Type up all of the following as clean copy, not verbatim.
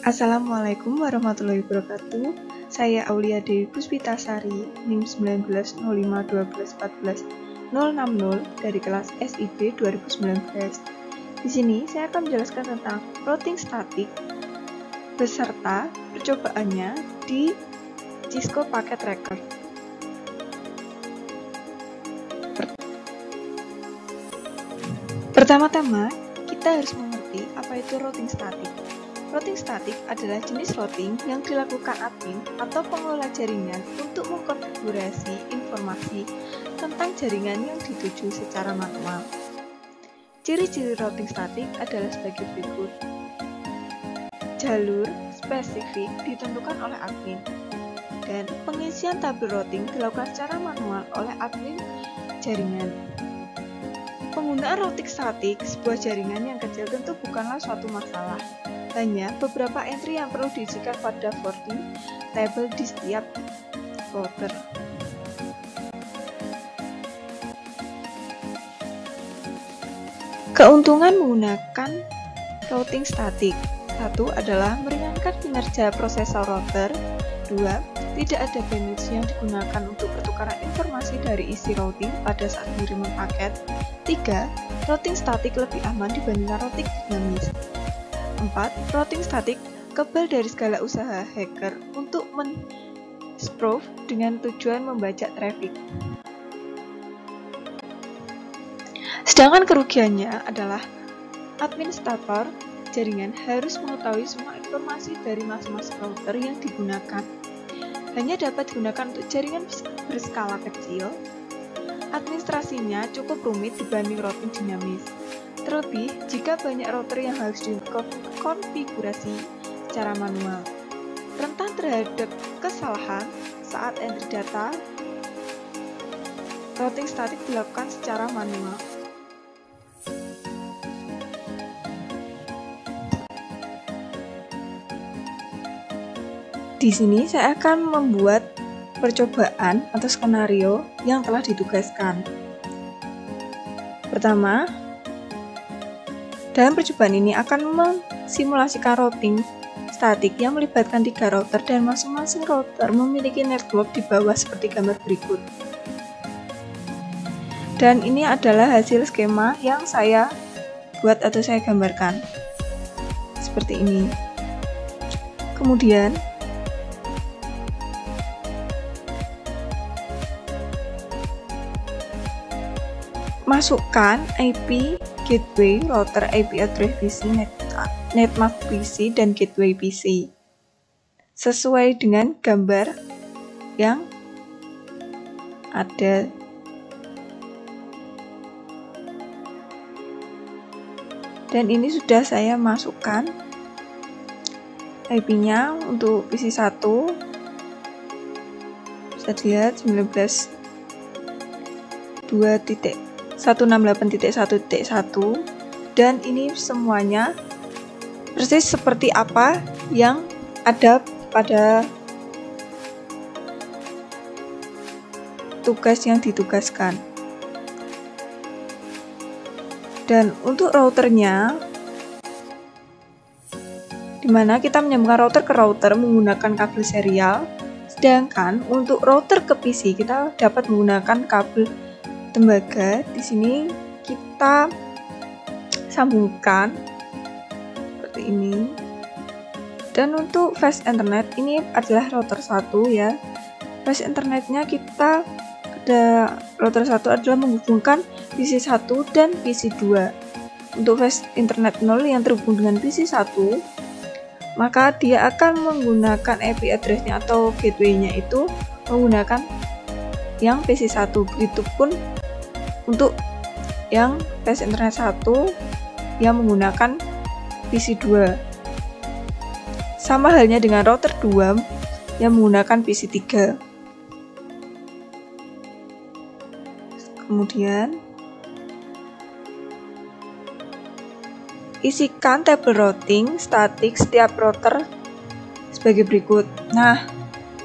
Assalamualaikum warahmatullahi wabarakatuh. Saya Aulia Dewi Puspitasari, NIM 190512141060 dari kelas SIB 2019. Di sini saya akan menjelaskan tentang routing statik beserta percobaannya di Cisco Packet Tracker. Pertama-tama, kita harus mengerti apa itu routing statik. Routing statik adalah jenis routing yang dilakukan admin atau pengelola jaringan untuk mengkonfigurasi informasi tentang jaringan yang dituju secara manual. Ciri-ciri routing statik adalah sebagai berikut. Jalur spesifik ditentukan oleh admin, dan pengisian tabel routing dilakukan secara manual oleh admin jaringan. Penggunaan routing statik sebuah jaringan yang kecil tentu bukanlah suatu masalah. Hanya beberapa entry yang perlu diisikan pada routing table di setiap router. Keuntungan menggunakan routing statik. 1 adalah meringankan kinerja prosesor router. 2. Tidak ada bandwidth yang digunakan untuk pertukaran informasi dari isi routing pada saat pengiriman paket. 3. Routing statik lebih aman dibandingkan routing dinamis. 4. Routing statik kebal dari segala usaha hacker untuk men-spoof dengan tujuan membajak traffic. Sedangkan kerugiannya adalah administrator jaringan harus mengetahui semua informasi dari masing-masing router yang digunakan. Hanya dapat digunakan untuk jaringan berskala kecil. Administrasinya cukup rumit dibanding routing dinamis. Terlebih jika banyak router yang harus dikonfigurasi secara manual. Rentan terhadap kesalahan saat entry data. Routing statik dilakukan secara manual. Di sini saya akan membuat percobaan atau skenario yang telah ditugaskan. Pertama, dalam percobaan ini akan mensimulasikan routing statik yang melibatkan 3 router dan masing-masing router memiliki network di bawah seperti gambar berikut. Dan ini adalah hasil skema yang saya buat atau saya gambarkan. Seperti ini. Kemudian masukkan IP gateway router, IP address PC, netmask PC, dan gateway PC sesuai dengan gambar yang ada. Dan ini sudah saya masukkan IP-nya untuk PC 1. Bisa dilihat 19.2.168.1.1, dan ini semuanya persis seperti apa yang ada pada tugas yang ditugaskan. Dan untuk routernya, dimana kita menyambungkan router ke router menggunakan kabel serial, sedangkan untuk router ke PC kita dapat menggunakan kabel tembaga. Di sini kita sambungkan seperti ini. Dan untuk fast internet ini adalah router 1 ya. Fast internetnya kita ada router 1 adalah menghubungkan PC 1 dan PC 2. Untuk fast internet 0 yang terhubung dengan PC 1, maka dia akan menggunakan IP address-nya atau gateway-nya itu menggunakan yang PC 1. Begitupun untuk yang fast internet 1 yang menggunakan PC 2. Sama halnya dengan router 2 yang menggunakan PC 3. Kemudian isikan tabel routing statik setiap router sebagai berikut. Nah,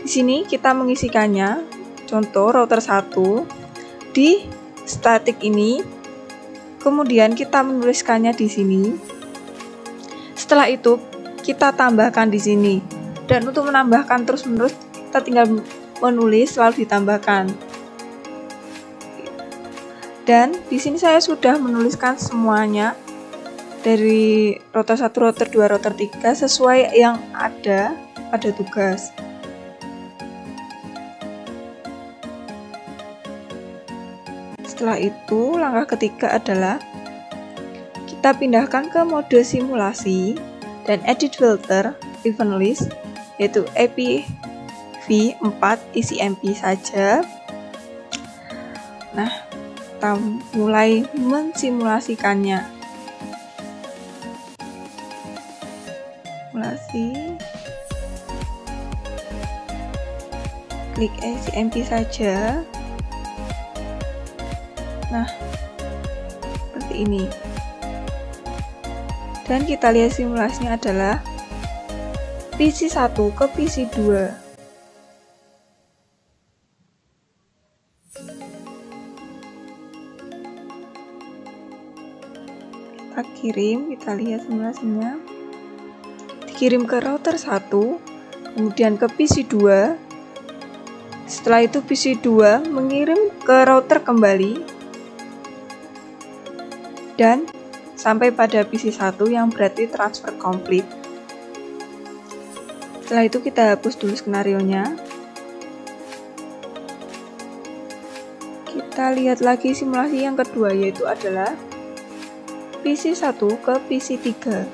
di sini kita mengisikannya. Contoh router 1 di statik ini, kemudian kita menuliskannya di sini. Setelah itu kita tambahkan di sini. Dan untuk menambahkan terus-menerus, kita tinggal menulis lalu ditambahkan. Dan di sini saya sudah menuliskan semuanya dari router 1, router 2, router 3 sesuai yang ada pada tugas. Setelah itu, langkah ketiga adalah kita pindahkan ke mode simulasi dan edit filter event list, yaitu IPv4 isi MP saja. Nah, kita mulai mensimulasikannya. Simulasi, klik isi MP saja. Nah, seperti ini. Dan kita lihat simulasinya adalah PC 1 ke PC 2. Kita kirim, kita lihat simulasinya. Dikirim ke router 1, kemudian ke PC 2. Setelah itu PC 2 mengirim ke router kembali dan sampai pada PC 1 yang berarti transfer complete. Setelah itu kita hapus dulu skenarionya. Kita lihat lagi simulasi yang kedua, yaitu adalah PC 1 ke PC 3.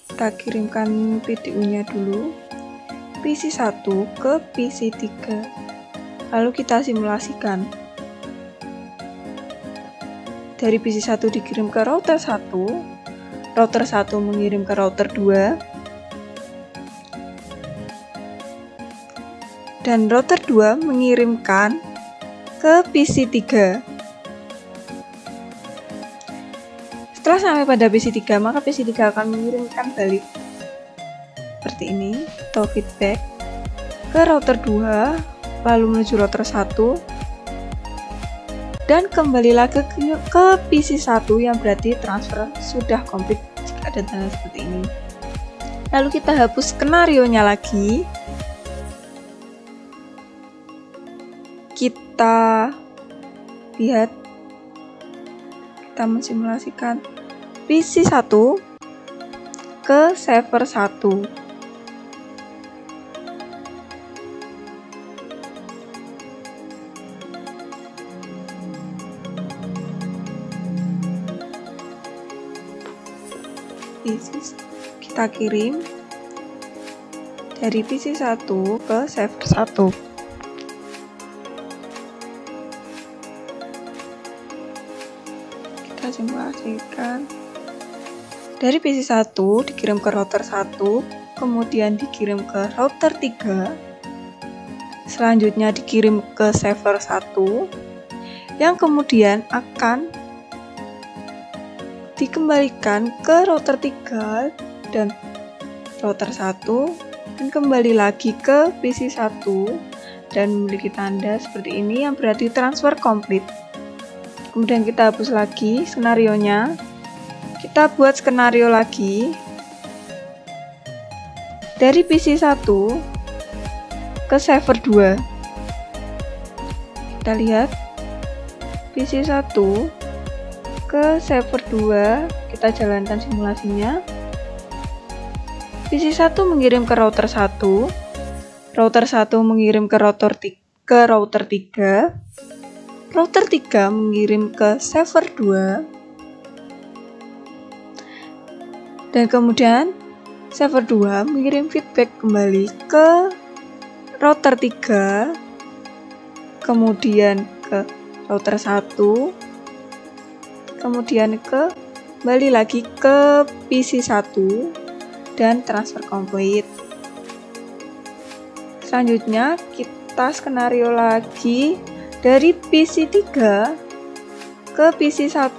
Kita kirimkan PDU-nya dulu. PC 1 ke PC 3. Lalu kita simulasikan. Dari PC 1 dikirim ke router 1, router 1 mengirim ke router 2, dan router 2 mengirimkan ke PC 3. Setelah sampai pada PC 3, maka PC 3 akan mengirimkan balik seperti ini, atau feedback ke router 2, lalu menuju router 1, dan kembali lagi ke PC 1 yang berarti transfer sudah komplit jika ada tanda seperti ini. Lalu kita hapus skenarionya lagi. Kita lihat, kita mensimulasikan PC 1 ke server 1. Kita kirim dari PC 1 ke server 1. Kita simulasikan dari PC 1 dikirim ke router 1, kemudian dikirim ke router 3, selanjutnya dikirim ke server 1, yang kemudian akan dikembalikan ke router 3 dan router 1, dan kembali lagi ke PC 1 dan memiliki tanda seperti ini yang berarti transfer complete. Kemudian kita hapus lagi skenarionya. Kita buat skenario lagi dari PC 1 ke server 2. Kita lihat PC 1 ke server 2, kita jalankan simulasinya. PC 1 mengirim ke router 1, router 1 mengirim ke router 3, router 3 mengirim ke server 2, dan kemudian server 2 mengirim feedback kembali ke router 3, kemudian ke router 1, kemudian kembali lagi ke PC 1 dan transfer complete. Selanjutnya kita skenario lagi dari PC 3 ke PC 1.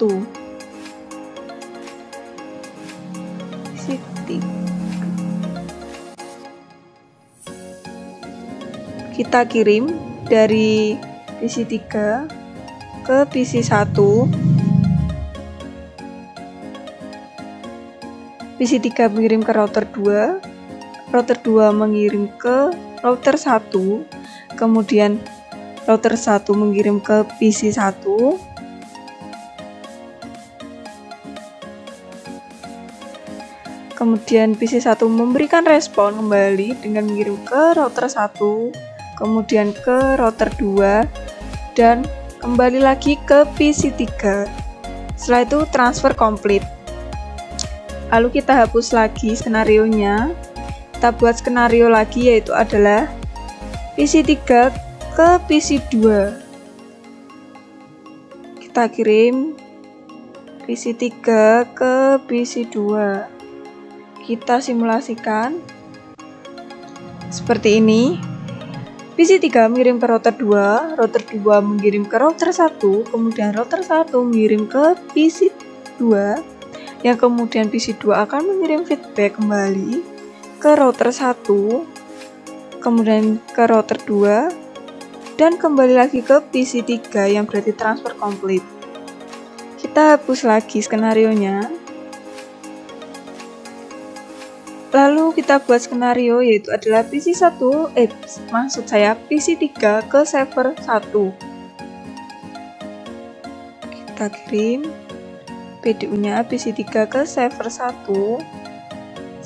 PC 3. Kita kirim dari PC 3 ke PC 1. PC3 mengirim ke router 2, router 2 mengirim ke router 1, kemudian router 1 mengirim ke PC1, kemudian PC1 memberikan respon kembali dengan mengirim ke router 1, kemudian ke router 2, dan kembali lagi ke PC3. Setelah itu transfer complete. Lalu kita hapus lagi skenarionya. Kita buat skenario lagi, yaitu adalah PC3 ke PC2. Kita kirim PC3 ke PC2. Kita simulasikan seperti ini. PC3 mengirim ke router 2, router 2 mengirim ke router 1, kemudian router 1 mengirim ke PC2, yang kemudian PC2 akan mengirim feedback kembali ke router 1, kemudian ke router 2, dan kembali lagi ke PC3, yang berarti transfer complete. Kita hapus lagi skenarionya. Lalu kita buat skenario, yaitu adalah PC3 ke server 1. Kita kirim PDU-nya PC3 ke server 1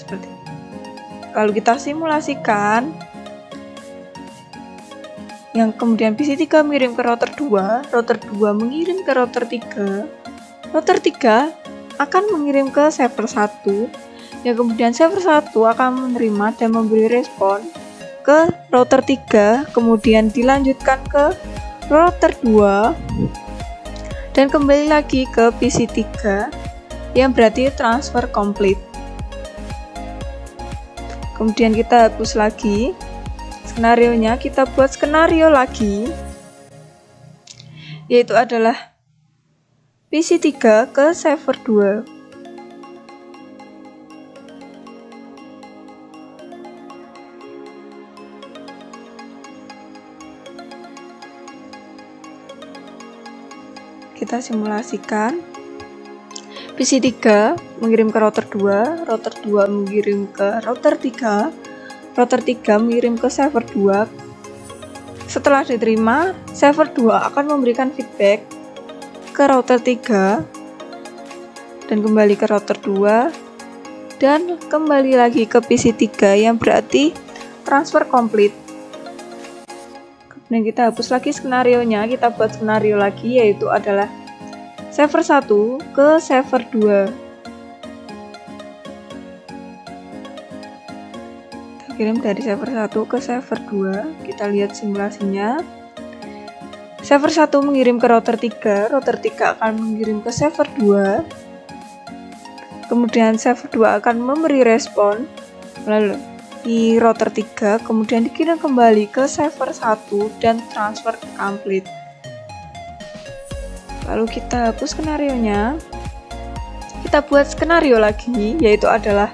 seperti ini. Lalu kita simulasikan, yang kemudian PC3 mengirim ke router 2, router 2 mengirim ke router 3, router 3 akan mengirim ke server 1, yang kemudian server 1 akan menerima dan memberi respon ke router 3, kemudian dilanjutkan ke router 2, dan kembali lagi ke PC3, yang berarti transfer complete. Kemudian kita hapus lagi skenarionya, kita buat skenario lagi, yaitu adalah PC3 ke server 2. Kita simulasikan, PC3 mengirim ke router 2, router 2 mengirim ke router 3, router 3 mengirim ke server 2. Setelah diterima, server 2 akan memberikan feedback ke router 3 dan kembali ke router 2 dan kembali lagi ke PC3, yang berarti transfer complete. Dan kita hapus lagi skenarionya, kita buat skenario lagi, yaitu adalah server 1 ke server 2. Kita kirim dari server 1 ke server 2. Kita lihat simulasinya. Server 1 mengirim ke router 3, router 3 akan mengirim ke server 2. Kemudian server 2 akan memberi respon lalu di router 3, kemudian dikirim kembali ke server 1 dan transfer complete. Lalu kita hapus skenarionya. Kita buat skenario lagi, yaitu adalah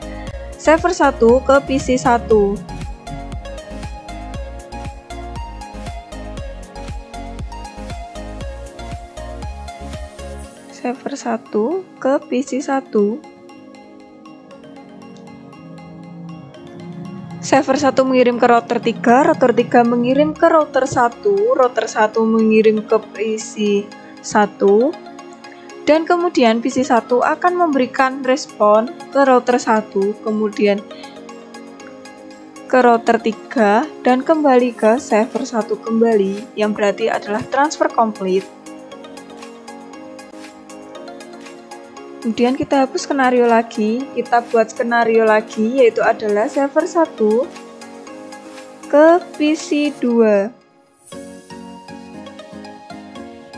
server 1 ke PC1. Server 1 ke PC1. Server 1 mengirim ke router 3, router 3 mengirim ke router 1, router 1 mengirim ke PC1, dan kemudian PC1 akan memberikan respon ke router 1, kemudian ke router 3, dan kembali ke server 1 kembali, yang berarti adalah transfer complete. Kemudian kita hapus skenario lagi, kita buat skenario lagi, yaitu adalah server 1 ke PC2.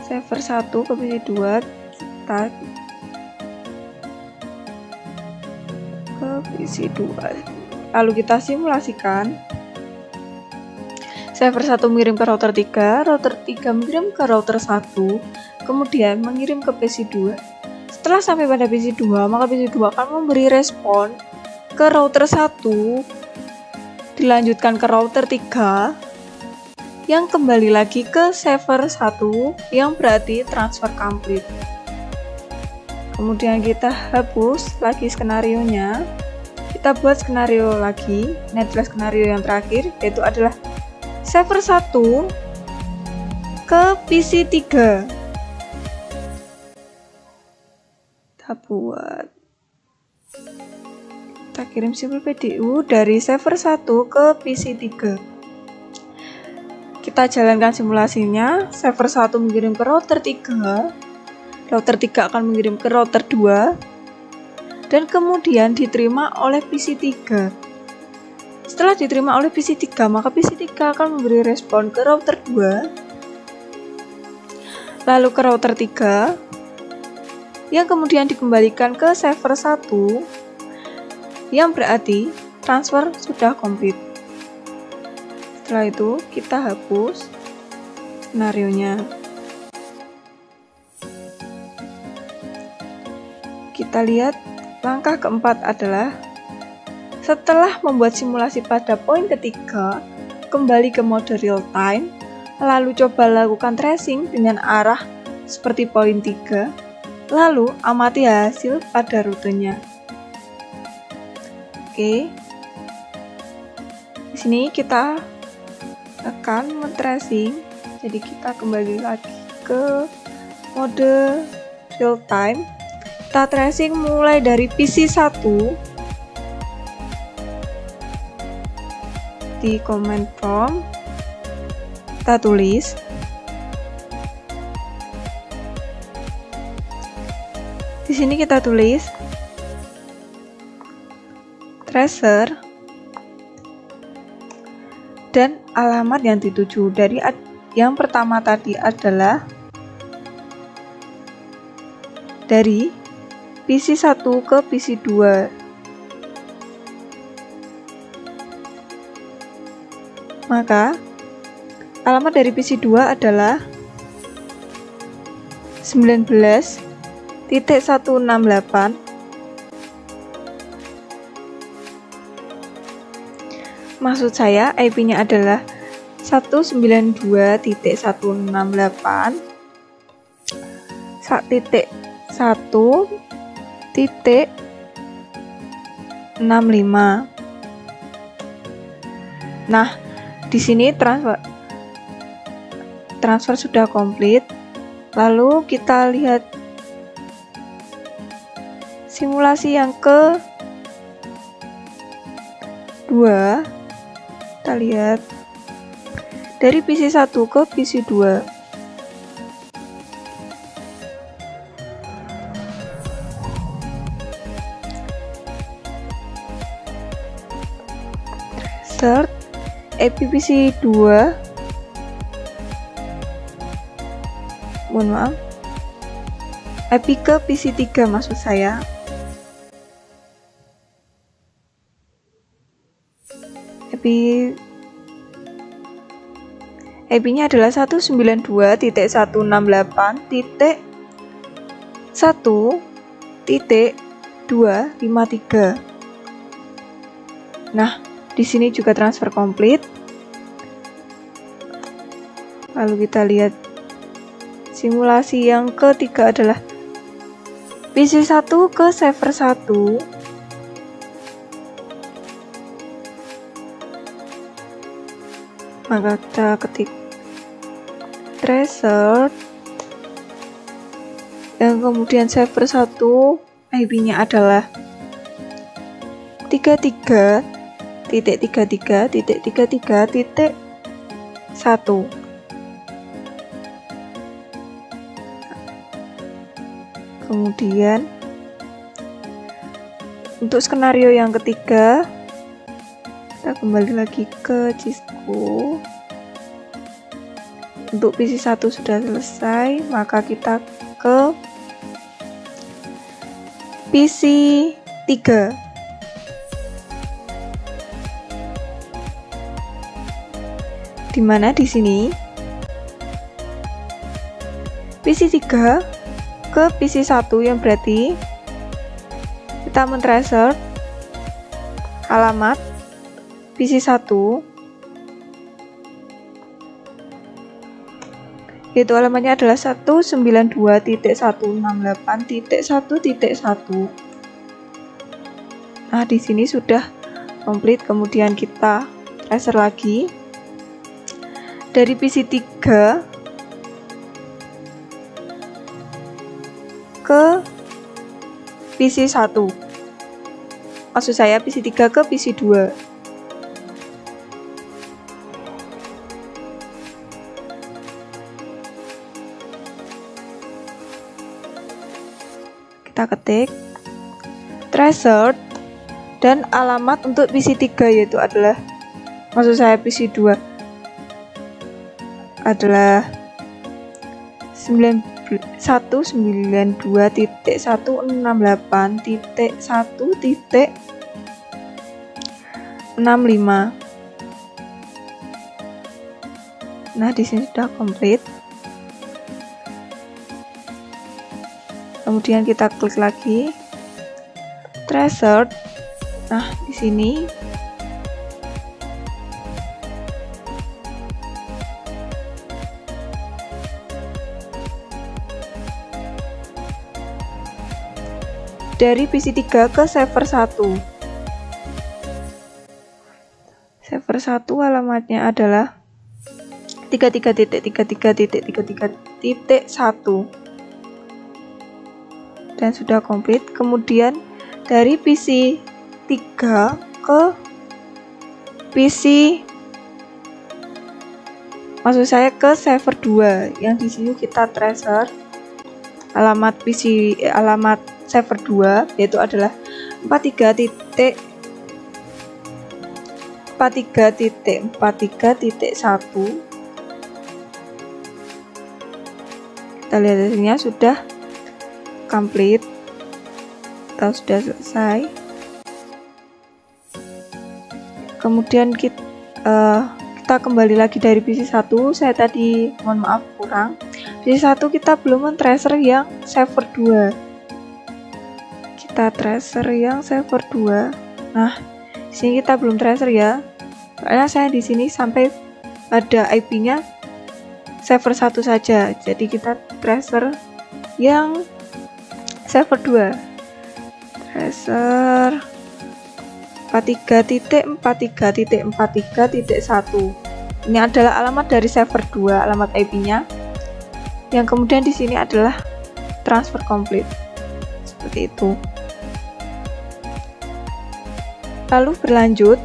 Server 1 ke PC2, kita ke PC2. Lalu kita simulasikan. Server 1 mengirim ke router 3, router 3 mengirim ke router 1, kemudian mengirim ke PC2. Setelah sampai pada PC2, maka PC2 akan memberi respon ke router 1, dilanjutkan ke router 3, yang kembali lagi ke server 1, yang berarti transfer complete. Kemudian kita hapus lagi skenarionya, kita buat skenario lagi, netflash skenario yang terakhir, yaitu adalah server 1 ke PC 3. Kita buat, kita kirim simpel PDU dari server 1 ke PC 3. Kita jalankan simulasinya. Server 1 mengirim ke router 3, router 3 akan mengirim ke router 2, dan kemudian diterima oleh PC 3. Setelah diterima oleh PC 3, maka PC 3 akan memberi respon ke router 2, lalu ke router 3, yang kemudian dikembalikan ke server 1, yang berarti transfer sudah komplit. Setelah itu kita hapus skenarionya. Kita lihat langkah keempat adalah setelah membuat simulasi pada poin ketiga, kembali ke mode real time, lalu coba lakukan tracing dengan arah seperti poin 3, lalu amati hasil pada rutenya. Oke, di sini kita akan men-tracing, jadi kita kembali lagi ke mode real time. Kita tracing mulai dari PC 1 di command prompt, kita tulis di sini, kita tulis tracer dan alamat yang dituju. Dari yang pertama tadi adalah dari PC 1 ke PC 2. Maka alamat dari PC 2 adalah 19.168. Maksud saya IP-nya adalah 192.168.1.65. Nah, di sini transfer sudah komplit. Lalu kita lihat simulasi yang kedua. Kita lihat dari PC 1 ke PC 2. Start IP PC 2. Mohon maaf. IP ke PC 3 maksud saya. IP-nya adalah 192.168.1.253. Nah, di sini juga transfer komplit. Lalu kita lihat simulasi yang ketiga adalah PC 1 ke server 1. Maka kita ketik tracer dan kemudian server 1, IP-nya adalah 33.33.33.1. Kemudian untuk skenario yang ketiga, kita kembali lagi ke Cisco. Untuk PC 1 sudah selesai, maka kita ke PC 3. Dimana di sini PC 3 ke PC 1, yang berarti kita men-tracer alamat PC 1 yaitu alamatnya adalah 192.168.1.1. Nah, di sini sudah komplit. Kemudian kita tracer lagi dari PC3 ke PC1. Maksud saya PC3 ke PC2. Kita ketik tracer dan alamat untuk PC3 yaitu adalah, maksud saya PC2 adalah 192.168.1.65. Nah, di sini sudah komplit. Kemudian kita klik lagi tracer. Nah, di sini dari PC3 ke server 1. Server 1 alamatnya adalah 33.33.33.1 dan sudah komplit. Kemudian dari PC3 ke PC, maksud saya ke server 2, yang di sini kita tracer alamat alamat server 2 yaitu adalah 43.43.43.1. Kita lihat hasilnya sudah komplit atau sudah selesai. Kemudian kita kembali lagi dari PC1. Saya tadi mohon maaf kurang. PC1 kita belum men-tracer yang server 2. Kita tracer yang server 2. Nah, di sini kita belum tracer ya. Soalnya saya di sini sampai ada IP-nya server 1 saja. Jadi kita tracer yang server 2. Tracer 43.43.43.1. Ini adalah alamat dari server 2, alamat IP-nya. Yang kemudian di sini adalah transfer complete. Seperti itu. Lalu berlanjut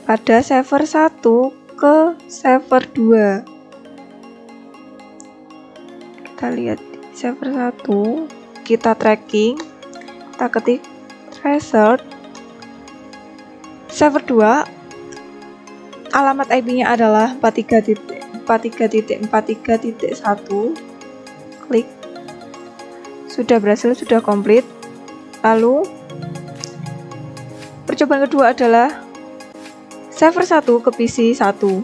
pada server 1 ke server 2. Kita lihat di server 1, kita tracking, kita ketik tracer server 2, alamat IP-nya adalah 43.43.43.1. Klik. Sudah berhasil, sudah komplit. Lalu percobaan kedua adalah server 1 ke PC 1.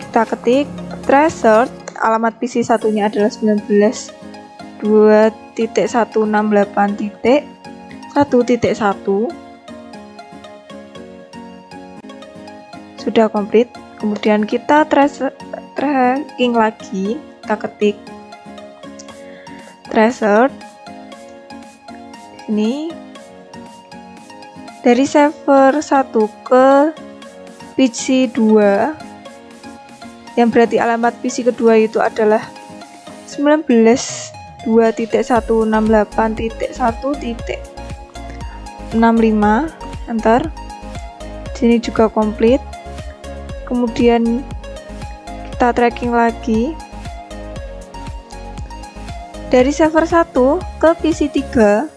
Kita ketik tracer, alamat PC satunya adalah 19.2.168.1.1. Sudah komplit. Kemudian kita tracking lagi, kita ketik tracer ini dari server 1 ke PC 2, yang berarti alamat PC kedua itu adalah 19.2.168.1.65. Enter. Sini juga komplit. Kemudian kita tracking lagi dari server 1 ke PC 3.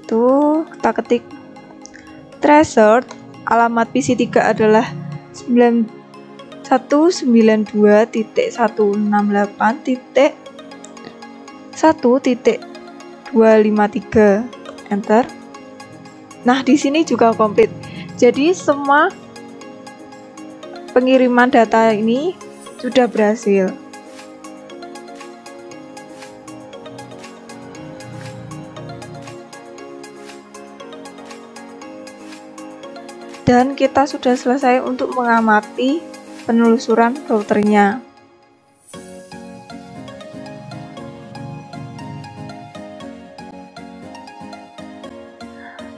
Itu kita ketik tracer, alamat PC 3 adalah 192.168.1.253. Enter. Nah, di sini juga komplit. Jadi semua pengiriman data ini sudah berhasil. Dan kita sudah selesai untuk mengamati penelusuran routernya.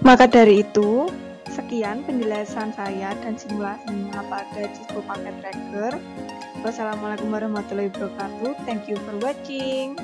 Maka dari itu, sekian penjelasan saya dan simulasinya pada Cisco Packet Tracker. Wassalamualaikum warahmatullahi wabarakatuh. Thank you for watching.